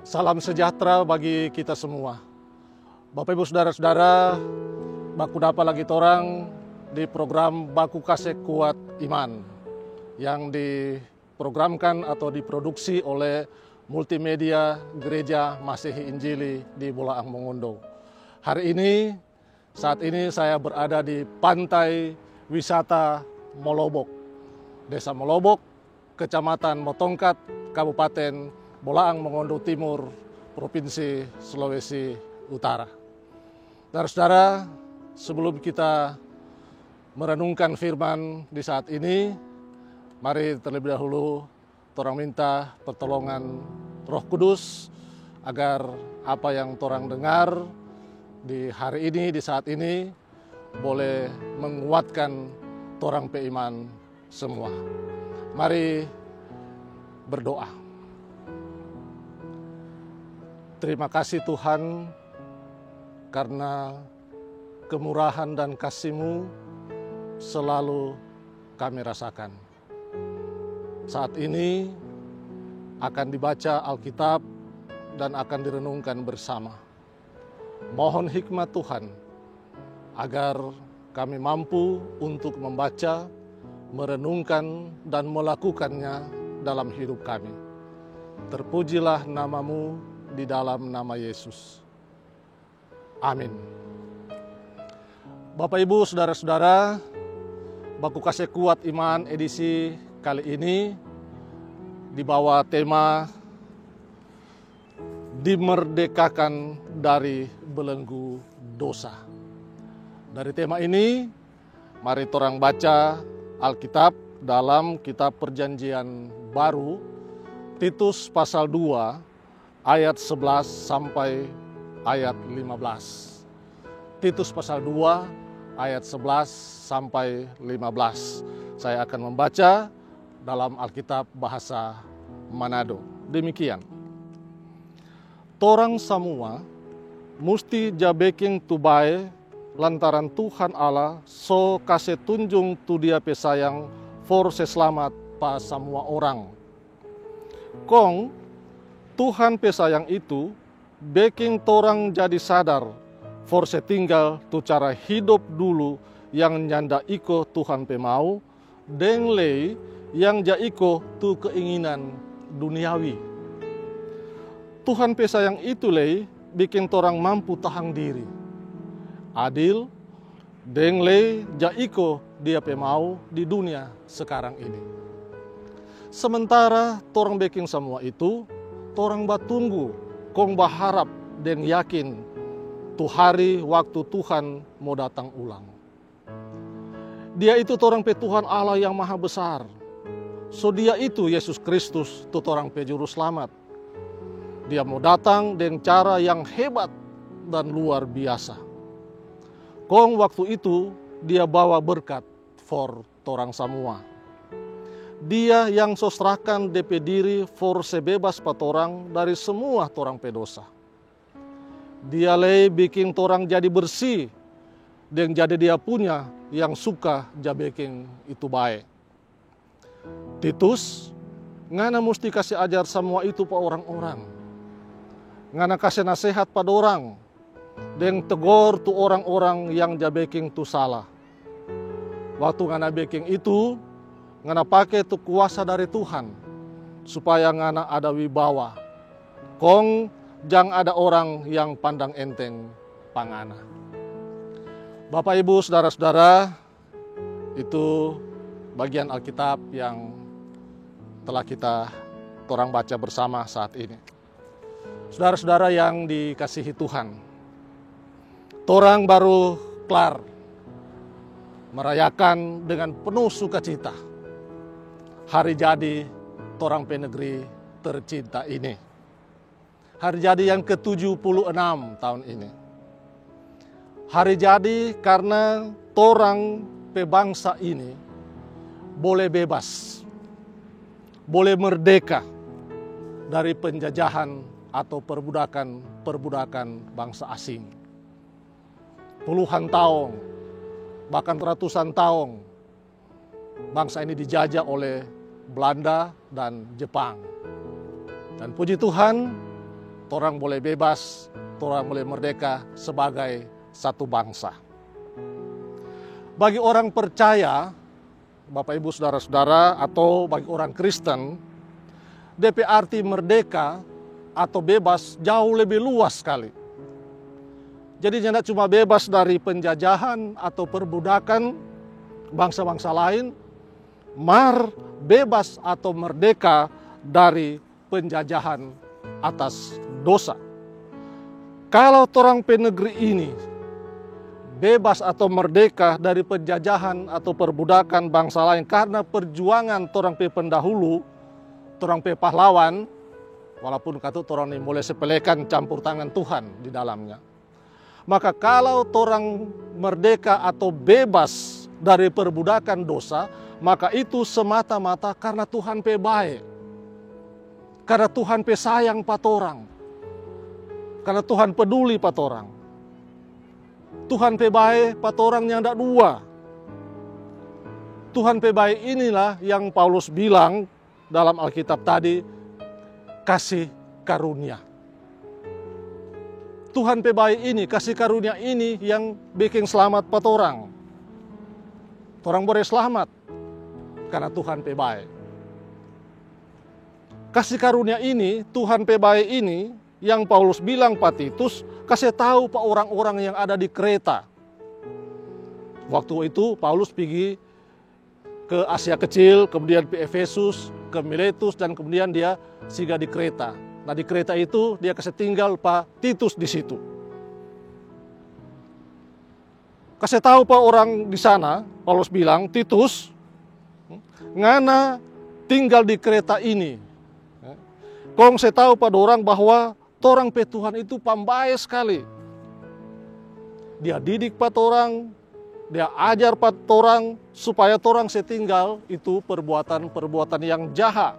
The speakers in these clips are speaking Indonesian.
Salam sejahtera bagi kita semua. Bapak Ibu Saudara-saudara, baku dapa lagi torang di program Baku Kasih Kuat Iman yang diprogramkan atau diproduksi oleh Multimedia Gereja Masihi Injili di Bolaang Mongondo. Saat ini saya berada di pantai wisata Molobok, Desa Molobok, Kecamatan Motongkat, Kabupaten Bolaang Mongondo Timur, Provinsi Sulawesi Utara. Saudara-saudara, sebelum kita merenungkan firman di saat ini, mari terlebih dahulu torang minta pertolongan Roh Kudus agar apa yang torang dengar di hari ini, di saat ini, boleh menguatkan torang peiman semua. Mari berdoa. Terima kasih Tuhan karena kemurahan dan kasih-Mu selalu kami rasakan. Saat ini akan dibaca Alkitab dan akan direnungkan bersama. Mohon hikmat Tuhan agar kami mampu untuk membaca, merenungkan, dan melakukannya dalam hidup kami. Terpujilah nama-Mu di dalam nama Yesus. Amin. Bapak Ibu Saudara-saudara, Baku Kasih Kuat Iman edisi kali ini dibawa tema dimerdekakan dari belenggu dosa. Dari tema ini, mari torang baca Alkitab dalam kitab Perjanjian Baru, Titus pasal 2, ayat 11 sampai ayat 15. Titus pasal 2, ayat 11 sampai 15. Saya akan membaca dalam Alkitab bahasa Manado. Demikian. Torang semua musti jabeking tu bae lantaran Tuhan Allah so kasih tunjung tu dia pesayang for seselamat pa semua orang. Kong Tuhan pesayang itu baking torang jadi sadar for setinggal tu cara hidup dulu yang nyanda iko Tuhan pemau deng lei yang jaiko tu keinginan duniawi. Tuhan pesayang itu lei bikin torang mampu tahan diri. Adil deng lei jaiko dia pemau di dunia sekarang ini. Sementara torang baking semua itu, torang batunggu, kong baharap dan yakin tu hari waktu Tuhan mau datang ulang. Dia itu torang pe Tuhan Allah yang maha besar. So dia itu Yesus Kristus tu torang pe juru selamat. Dia mau datang dengan cara yang hebat dan luar biasa. Kong waktu itu dia bawa berkat for torang semua. Dia yang sosrakan DP diri for sebebas patorang dari semua torang pedosa. Dia lei bikin torang jadi bersih dan jadi dia punya yang suka jabeking itu baik. Titus, ngana mesti kasih ajar semua itu pa orang-orang. Ngana kasih nasihat pada orang dan tegur tu orang-orang yang jabeking tu salah. Waktu ngana baking itu, ngana pakai tu kuasa dari Tuhan supaya ngana ada wibawa. Kong jang ada orang yang pandang enteng pangana. Bapak Ibu Saudara-saudara, itu bagian Alkitab yang telah kita torang baca bersama saat ini. Saudara-saudara yang dikasihi Tuhan, torang baru kelar merayakan dengan penuh sukacita hari jadi torang pe negeri tercinta ini. Hari jadi yang ke-76 tahun ini. Hari jadi karena torang pe bangsa ini boleh bebas, boleh merdeka dari penjajahan atau perbudakan bangsa asing. Puluhan tahun, bahkan ratusan tahun, bangsa ini dijajah oleh Belanda dan Jepang. Dan puji Tuhan, torang boleh bebas, torang boleh merdeka sebagai satu bangsa. Bagi orang percaya, Bapak Ibu Saudara-saudara, atau bagi orang Kristen, DP arti merdeka atau bebas jauh lebih luas sekali. Jadi tidak cuma bebas dari penjajahan atau perbudakan bangsa-bangsa lain, bebas atau merdeka dari penjajahan atas dosa. Kalau torang penegri ini bebas atau merdeka dari penjajahan atau perbudakan bangsa lain karena perjuangan torang pe pendahulu, torang pe pahlawan, walaupun kata torang ini mulai sepelekan campur tangan Tuhan di dalamnya. Maka kalau torang merdeka atau bebas dari perbudakan dosa, maka itu semata-mata karena Tuhan pe baik. Karena Tuhan pe sayang patorang. Karena Tuhan peduli patorang. Tuhan pe baik patorang yang ada dua. Tuhan pe baik inilah yang Paulus bilang dalam Alkitab tadi, kasih karunia. Tuhan pe baik ini, kasih karunia ini yang bikin selamat patorang. Torang boleh selamat karena Tuhan pe baik. Kasih karunia ini, Tuhan pe baik ini, yang Paulus bilang Pak Titus, kasih tahu Pak orang-orang yang ada di Kreta. Waktu itu Paulus pergi ke Asia Kecil, kemudian ke Efesus, ke Miletus, dan kemudian dia singgah di Kreta. Nah di Kreta itu dia kasih tinggal Pak Titus di situ. Kasih tahu Pak orang di sana, Paulus bilang, Titus, ngana tinggal di Kreta ini. Kong saya tahu pada orang bahwa torang pe Tuhan itu pambae sekali. Dia didik pada orang, dia ajar pada orang supaya torang setinggal itu perbuatan-perbuatan yang jahat.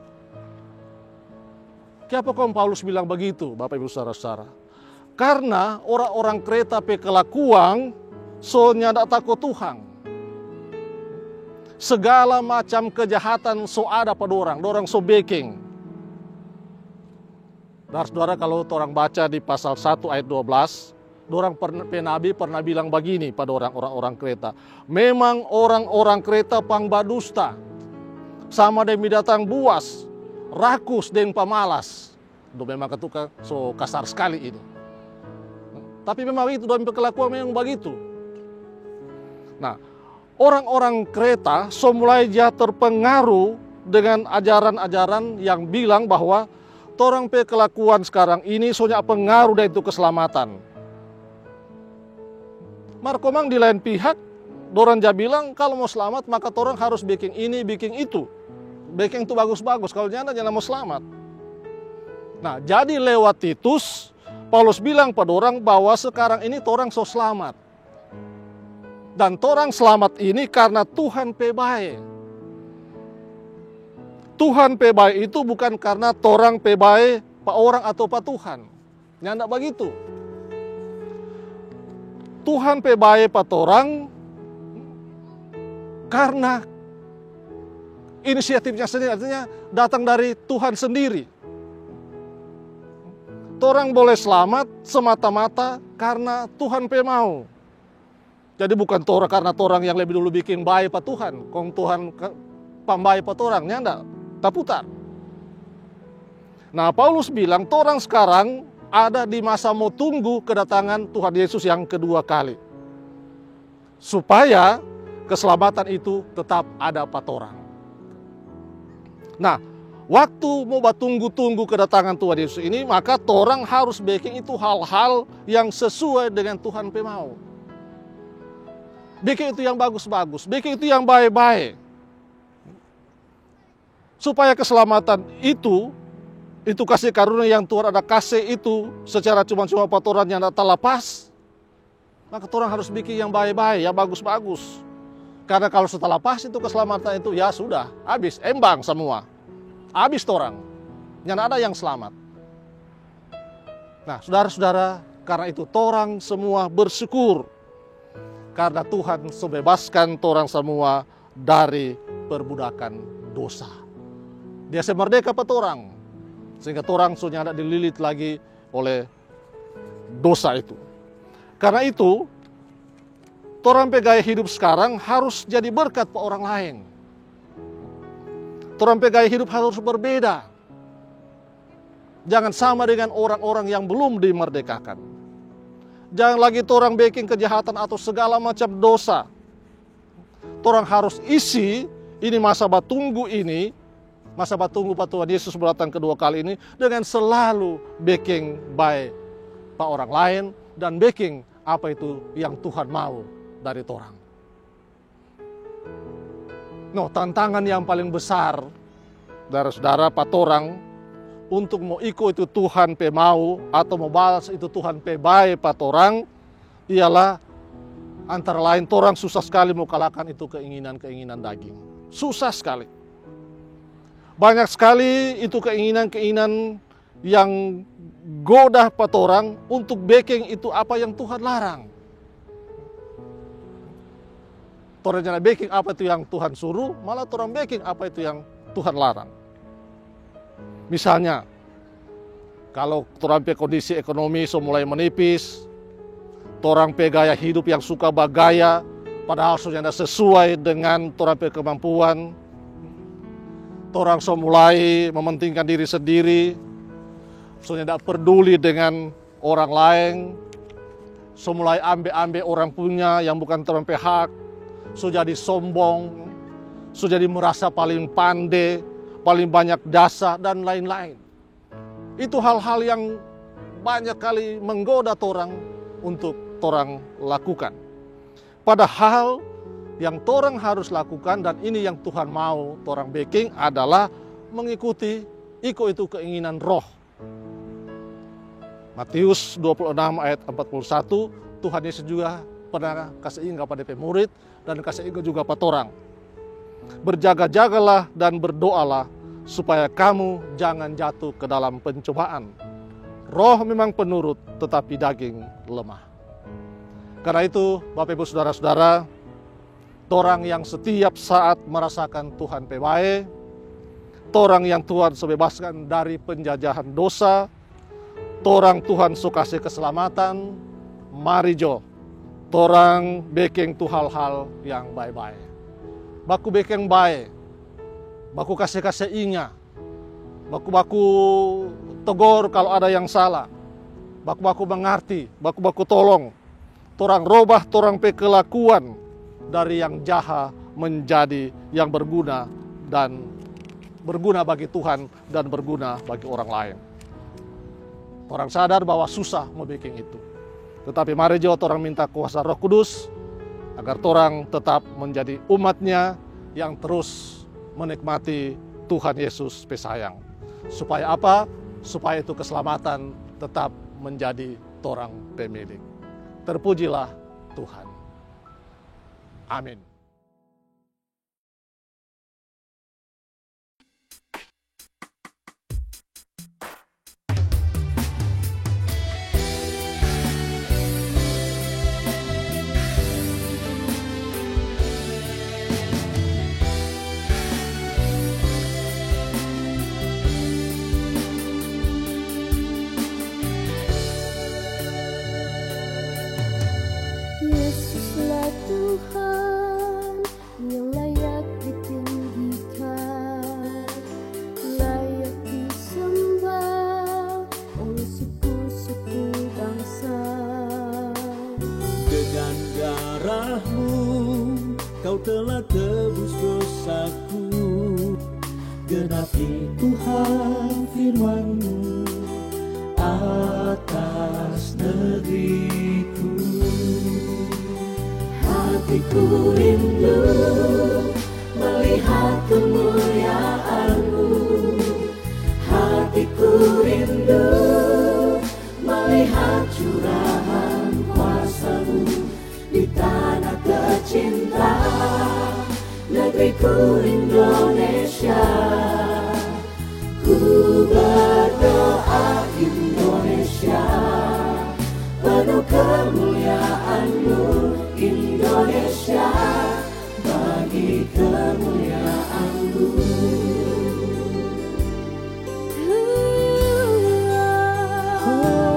Kenapa kong Paulus bilang begitu, Bapak Ibu Saudara-saudara? Karena orang-orang Kreta pe kelakuan so nyada takut Tuhan. Segala macam kejahatan so ada pada orang so baking. Saudara, kalau orang baca di pasal 1 ayat 12, Nabi pernah bilang begini pada orang-orang Kreta. Memang orang-orang Kreta pangbadusta, sama demi datang buas, rakus dan pamalas. Itu memang ketuka so kasar sekali ini. Tapi memang itu, dalam kelakuan memang begitu. Nah, orang-orang Kreta so mulai terpengaruh dengan ajaran-ajaran yang bilang bahwa torang pe kelakuan sekarang ini soalnya pengaruh dari itu keselamatan. Markomang di lain pihak, dorang ja bilang kalau mau selamat maka torang harus bikin ini, bikin itu. Bikin itu bagus-bagus, kalau jangan mau selamat. Nah, jadi lewat Titus, Paulus bilang pada orang bahwa sekarang ini torang so selamat. Dan torang selamat ini karena Tuhan pe baik. Tuhan pe baik itu bukan karena torang pe baik pak orang atau pak Tuhan. Nyanda begitu. Tuhan pe baik pak torang karena inisiatifnya sendiri, artinya datang dari Tuhan sendiri. Torang boleh selamat semata-mata karena Tuhan pe mau. Jadi bukan karena torang yang lebih dulu bikin baik pak Tuhan, kong Tuhan pambaik pak torang, nyanda. Tak putar. Nah, Paulus bilang torang sekarang ada di masa mau tunggu kedatangan Tuhan Yesus yang kedua kali. Supaya keselamatan itu tetap ada pada torang. Nah, waktu mau tunggu-tunggu kedatangan Tuhan Yesus ini, maka torang harus bikin itu hal-hal yang sesuai dengan Tuhan pe mau. Bikin itu yang bagus-bagus, bikin itu yang baik-baik. Supaya keselamatan itu kasih karunia yang Tuhan ada kasih itu secara cuma-cuma patoran yang tak lepas. Maka orang harus bikin yang baik-baik, yang bagus-bagus. Karena kalau setelah pas itu keselamatan itu ya sudah, habis, embang semua. Habis orang, yang ada yang selamat. Nah, saudara-saudara, karena itu orang semua bersyukur. Karena Tuhan membebaskan orang semua dari perbudakan dosa. Dia semerdeka pada orang, sehingga orang sudah tidak dililit lagi oleh dosa itu. Karena itu, torang pe gaya hidup sekarang harus jadi berkat ke orang lain. Torang pe gaya hidup harus berbeda. Jangan sama dengan orang-orang yang belum dimerdekakan. Jangan lagi torang bikin kejahatan atau segala macam dosa. Torang harus isi ini masa batunggu ini, masa batunggu pak Tuhan Yesus datang kedua kali ini, dengan selalu bikin baik pak orang lain dan bikin apa itu yang Tuhan mau dari torang. Tantangan yang paling besar dari saudara pak torang untuk mau ikut itu Tuhan pe mau atau mau balas itu Tuhan pe baik pak torang, ialah antara lain torang susah sekali mau kalahkan itu keinginan-keinginan daging. Susah sekali. Banyak sekali itu keinginan-keinginan yang goda pak torang untuk bikin itu apa yang Tuhan larang. Torang jangan bikin apa itu yang Tuhan suruh, malah torang bikin apa itu yang Tuhan larang. Misalnya, kalau torang pe kondisi ekonomi mulai menipis, torang pe gaya hidup yang suka bagaya, padahal sudah sesuai dengan torang pe kemampuan, torang mulai mementingkan diri sendiri, sudah tidak peduli dengan orang lain, mulai ambil orang punya yang bukan torang pe hak, sudah jadi sombong, sudah jadi merasa paling pandai, paling banyak dasar dan lain-lain. Itu hal-hal yang banyak kali menggoda torang untuk torang lakukan. Padahal yang torang harus lakukan dan ini yang Tuhan mau torang bikin adalah mengikuti itu keinginan roh. Matius 26 ayat 41, Tuhan Yesus juga pernah kasih ingat pada murid dan kasih ingat juga pada torang. Berjaga-jagalah dan berdoalah supaya kamu jangan jatuh ke dalam pencobaan. Roh memang penurut tetapi daging lemah. Karena itu Bapak Ibu Saudara-saudara, torang yang setiap saat merasakan Tuhan pe bae, torang yang Tuhan sebebaskan dari penjajahan dosa, torang Tuhan so kasih keselamatan, mari jo, torang bikin tu hal-hal yang baik-baik. Baku bikin baik, baku kasih-kasih ingat, baku-baku tegur kalau ada yang salah, baku-baku mengerti, baku-baku tolong. Torang robah torang pe kelakuan dari yang jahat menjadi yang berguna dan berguna bagi Tuhan dan berguna bagi orang lain. Orang sadar bahwa susah mau bikin itu. Tetapi mari jauh orang minta kuasa Roh Kudus agar orang tetap menjadi umatnya yang terus menikmati Tuhan Yesus pesayang. Supaya apa? Supaya itu keselamatan tetap menjadi orang pemilik. Terpujilah Tuhan. Amin. Yesuslah Tuhan yang layak ditinggikan, layak disembah oleh suku-suku bangsa. Dengan darahmu kau telah tebus dosaku, genapi Tuhan firman-Mu atas negeriku. Hatiku rindu melihat kemuliaan-Mu, hatiku rindu melihat curahan kuasa-Mu di tanah tercinta, negeriku Indonesia. Ku berdoa Indonesia, penuh kemuliaan-Mu Indonesia, bagi kemuliaan-Mu. Oh,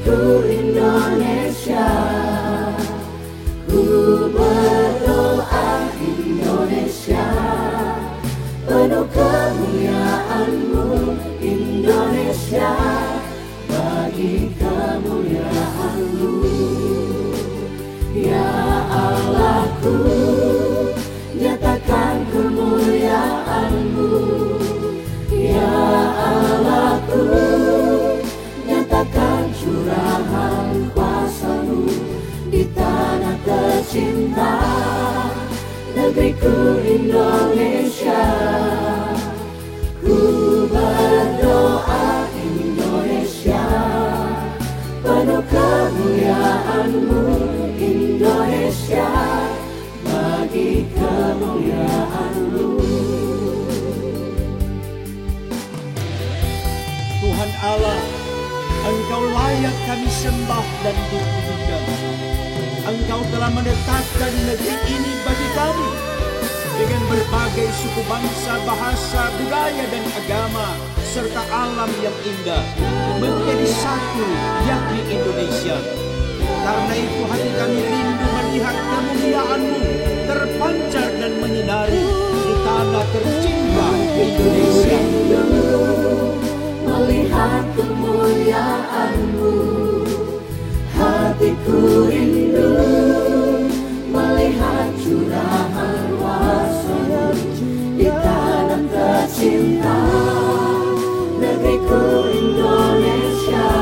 negeriku Indonesia. Ku berdoa Indonesia, penuh kemuliaan-Mu Indonesia, bagi kemuliaan-Mu. Ya Allahku, nyatakan kemuliaan-Mu. Ya Allahku, nyatakan curahan kuasa-Mu di tanah tercinta, negeriku Indonesia. Ku berdoa Indonesia, penuh kemuliaan-Mu Indonesia, bagi kemuliaan-Mu. Tuhan Allah, Engkau layak kami sembah dan dipujikan. Engkau telah menetapkan negeri ini bagi kami dengan berbagai suku bangsa, bahasa, budaya dan agama serta alam yang indah menjadi satu, yakni Indonesia. Karena itu hati kami rindu melihat kemuliaan-Mu terpancar dan menyinari di tanah tercinta Indonesia. Melihat kemuliaan-Mu, hatiku rindu melihat curahan kuasa-Mu di tanah tercinta, negeriku Indonesia.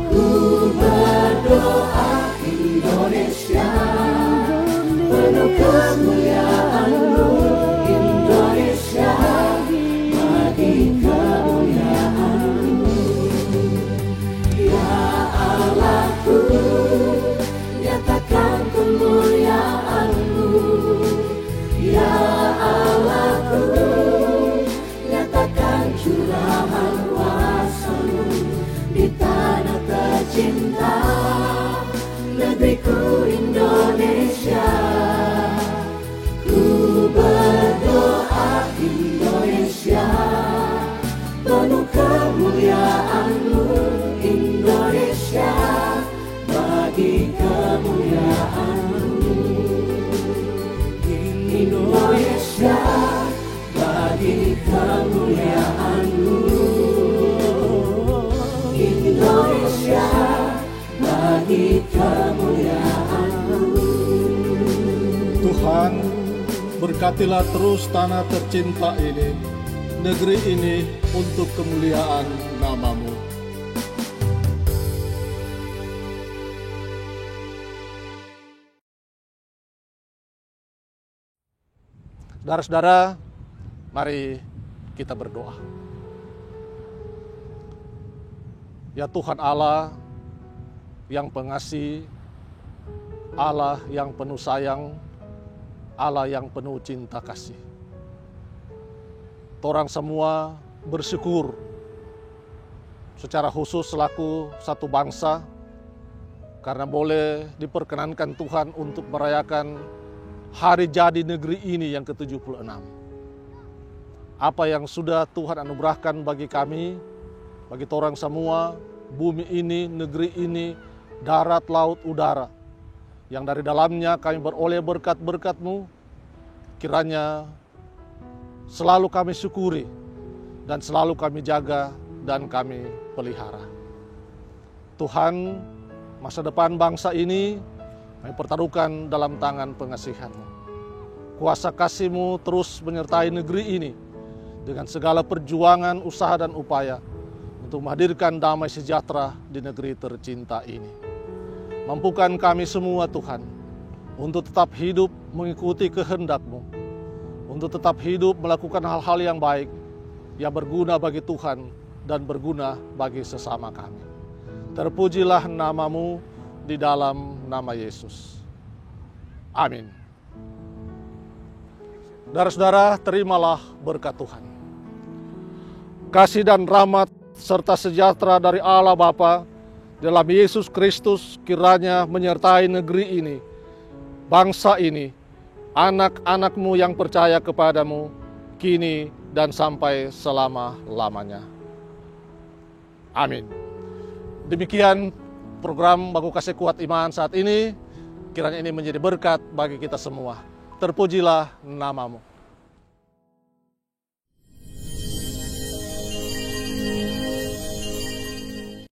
Ku berdoa Indonesia, penuh kemuliaan-Mu Indonesia, bagi kemuliaan-Mu. Ya Allahku, nyatakan kemuliaan-Mu. Ya Allahku, nyatakan curahan kuasa-Mu di tanah tercinta, negeriku Indonesia. Ku berdoa Indonesia, penuh kemuliaan-Mu Indonesia, bagi kemuliaan-Mu. Indonesia, bagi kemuliaan-Mu. Indonesia, bagi kemuliaan-Mu. Tuhan, berkatilah terus tanah tercinta ini, negeri ini untuk kemuliaan nama-Mu. Saudara-saudara, mari kita berdoa. Ya Tuhan Allah yang pengasih, Allah yang penuh sayang, Allah yang penuh cinta kasih. Torang semua bersyukur secara khusus selaku satu bangsa karena boleh diperkenankan Tuhan untuk merayakan hari jadi negeri ini yang ke-76. Apa yang sudah Tuhan anugerahkan bagi kami, bagi torang semua, bumi ini, negeri ini, darat, laut, udara, yang dari dalamnya kami beroleh berkat-berkat-Mu, kiranya selalu kami syukuri dan selalu kami jaga dan kami pelihara. Tuhan, masa depan bangsa ini kami pertaruhkan dalam tangan pengasihan-Mu. Kuasa kasih-Mu terus menyertai negeri ini dengan segala perjuangan, usaha dan upaya untuk menghadirkan damai sejahtera di negeri tercinta ini. Mampukan kami semua Tuhan untuk tetap hidup mengikuti kehendak-Mu, untuk tetap hidup melakukan hal-hal yang baik, yang berguna bagi Tuhan dan berguna bagi sesama kami. Terpujilah nama-Mu di dalam nama Yesus. Amin. Saudara-saudara, terimalah berkat Tuhan. Kasih dan rahmat serta sejahtera dari Allah Bapa dalam Yesus Kristus kiranya menyertai negeri ini, bangsa ini, anak-anak-Mu yang percaya kepadamu, kini dan sampai selama-lamanya. Amin. Demikian program Baku Kasih Kuat Iman saat ini. Kiranya ini menjadi berkat bagi kita semua. Terpujilah namamu.